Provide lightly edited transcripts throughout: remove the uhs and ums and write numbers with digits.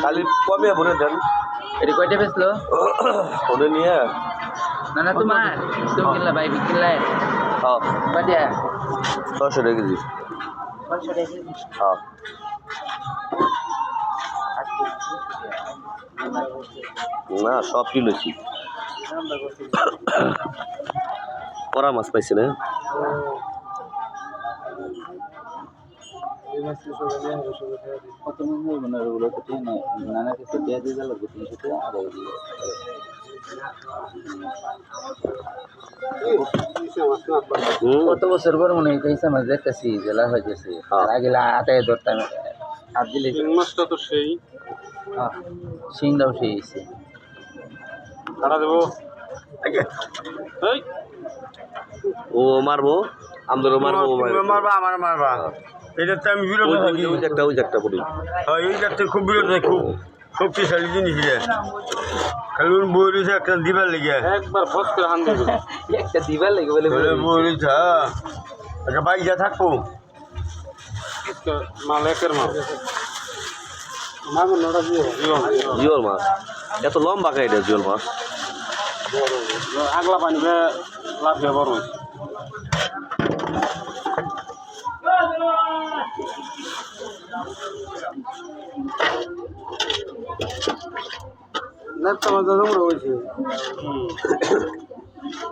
খালি কমে ভরে দেন। এটা কয়টা বেচলো? ওটা নিয়ে না না তোমার তুমি কিনলা ভাই কিনলাই হ্যাঁ কয়টা? 600 টাকা কেজি। 600 টাকা কেজি। হ্যাঁ না সব কিলোছি করা মাছ পাইছে না। কত মন হইব না ওগুলো তো ঠিক নাই নানা কিছু দিয়ে দিয়ে গেল 300 টাকা আর কত বছর পর মনে হইতেছে মাছ দেখতেছি জেলা হয়ে গেছে আর আগে আটায় ধরতাম আর দিলে মাছটা তো সেই শিংটাও সেই এসে কাটা দেবো ও মারবো আমাদেরও মারবো মারবা আমার মারবা এটা তো আমি বিরত থাকি ওই একটা করি হ্যাঁ এই একটা খুব বিরত থাকি খুব শক্তিশালী জিনিস রে খালি বই রয়েছে একটা দিবার লেগে একবার ফস করে হান দেবে একটা দিবার লাগে বলে বই রয়েছে একটা বাইক যা থাকবো মাল একের মাল জিওল মাছ এত লম্বা কাইটা জিওল মাছ আগলা পানি লাভ বড়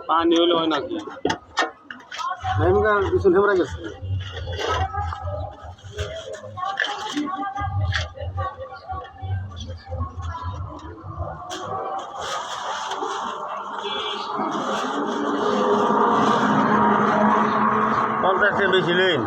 পানি হলে হয় নাকি পিছন ফেবরা গেছে বেশি লেন